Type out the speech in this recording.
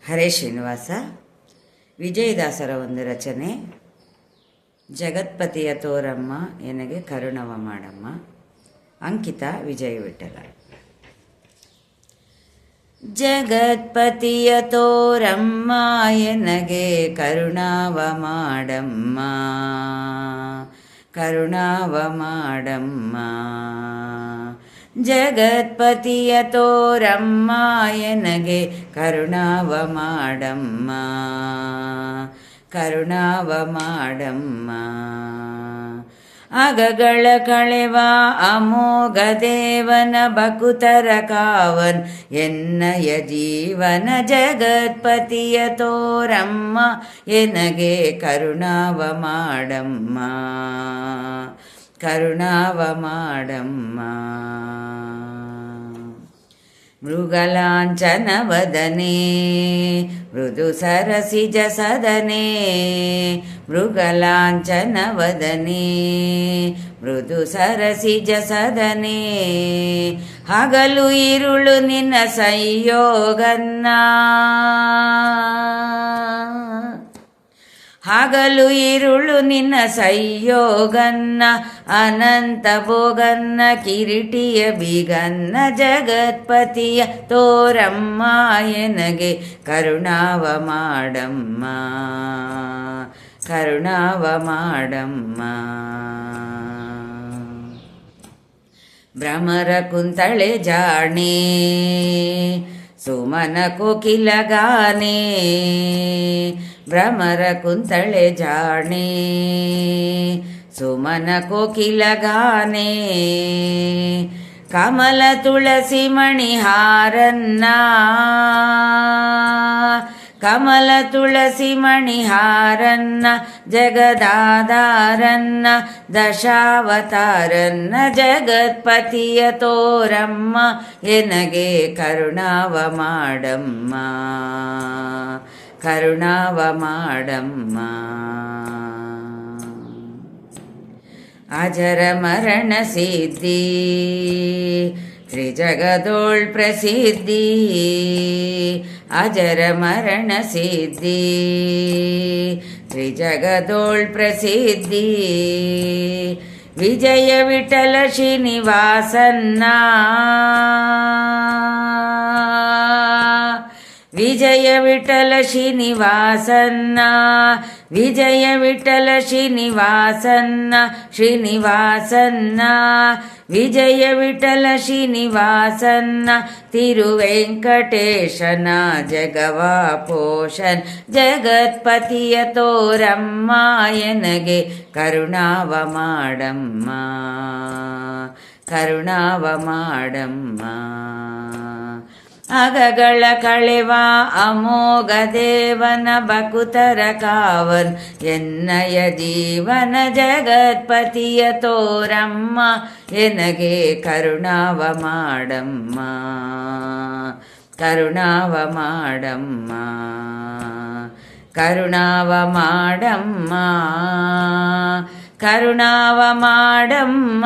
ಹರೇ ಶ್ರೀನಿವಾಸ. ವಿಜಯದಾಸರ ಒಂದು ರಚನೆ. ಜಗತ್ಪತಿಯ ತೋರಮ್ಮ ಎನಗೆ ಕರುಣವ ಮಾಡಮ್ಮ. ಅಂಕಿತ ವಿಜಯ ವಿಠಲ. ಜಗತ್ಪತಿಯ ತೋರಮ್ಮ ಎನಗೆ ಕರುಣವ ಮಾಡಮ್ಮ, ಕರುಣವ ಮಾಡಮ್ಮ. ಜಗತ್ಪತಿಯ ತೋರಮ್ಮ ಎನಗೆ ಕರುಣವ ಮಾಡಮ್ಮ, ಕರುಣವ ಮಾಡಮ್ಮ. ಅಗಗಳ ಕಳೆವ ಅಮೋಘ ದೇವನ ಬಕುತರ ಕಾವನ್ ಎನ್ನಯ ಜೀವನ. ಜಗತ್ಪತಿಯ ತೋರಮ್ಮ ಎನಗೆ ಕರುಣವ ಮಾಡಮ್ಮ, ಕರುಣವ ಮಾಡಮ್ಮ. ಮೃಗಲಾಂಛನ ವದನೆ ಮೃದು ಸರಸಿಜ ಸದನೆ, ಮೃಗಲಾಂಛನ ವದನೆ ಮೃದು ಸರಸಿಜ ಸದನೆ. ಹಗಲು ಇರುಳು ನಿನ್ನ ಸಂಯೋಗನ್ನ, ಹಗಲು ಇರುಳು ನಿನ್ನ ಸಂಯೋಗನ್ನ. ಅನಂತ ಭೋಗನ್ನ ಕಿರೀಟಿಯ ಬಿಗನ್ನ. ಜಗತ್ಪತಿಯ ತೋರಮ್ಮ ಎನಗೆ ಕರುಣವ ಮಾಡಮ್ಮ, ಕರುಣವ ಮಾಡಮ್ಮ. ಭ್ರಮರ ಕುಂತಳೆ ಜಾಣೆ ಸುಮನ ಕೋಕಿಲ ಗಾನೆ, ಭ್ರಮರ ಕುಂತಳೆ ಜಾಣೆ ಸುಮನ ಕೋಕಿಲ ಗಾನೆ. ಕಮಲ ತುಳಸಿ ಮಣಿಹಾರನ್ನ, ಕಮಲ ತುಳಸಿ ಮಣಿಹಾರನ್ನ. ಜಗದಾಧಾರನ್ನ ದಶಾವತಾರನ್ನ. ಜಗತ್ಪತಿಯ ತೋರಮ್ಮ ಎನಗೆ ಕರುಣವ ಮಾಡಮ್ಮ, ಕರುಣವ ಮಾಡಮ್ಮ. ಅಜರ ಮರಣ ಸಿದ್ಧಿ ತ್ರಿಜಗದೋಳ್ ಪ್ರಸಿದ್ಧಿ, ಅಜರ ಮರಣ ಸಿದ್ಧಿ ತ್ರಿಜಗದೋಳ್ ಪ್ರಸಿದ್ಧಿ. ವಿಜಯ ವಿಠಲ ಶ್ರೀನಿವಾಸನ್ನ, ವಿಜಯ ವಿಠಲ ಶ್ರೀನಿವಾಸನ್ನ, ವಿಜಯ ವಿಠಲ ಶ್ರೀನಿವಾಸನ್ನ, ಶ್ರೀನಿವಾಸನ್ನ. ವಿಜಯ ವಿಠಲ ಶ್ರೀನಿವಾಸನ್ನ ತಿರುವೆಂಕಟೇಶನ ಜಗವ ಪೋಷನ್. ಜಗತ್ಪತಿಯ ತೋರಮ್ಮ ಎನಗೆ ಕರುಣವ ಮಾಡಮ್ಮ, ಕರುಣವ ಮಾಡಮ್ಮ. ಅಗಗಳ ಕಳೆವ ಅಮೋಘ ದೇವನ ಬಕುತರ ಕಾವನ್ ಎನ್ನಯ ಜೀವನ. ಜಗತ್ಪತಿಯ ತೋರಮ್ಮ ಎನಗೆ ಕರುಣವ ಮಾಡಮ್ಮ, ಕರುಣವ ಮಾಡಮ್ಮ, ಕರುಣವ ಮಾಡಮ್ಮ, ಕರುಣವ ಮಾಡಮ್ಮ.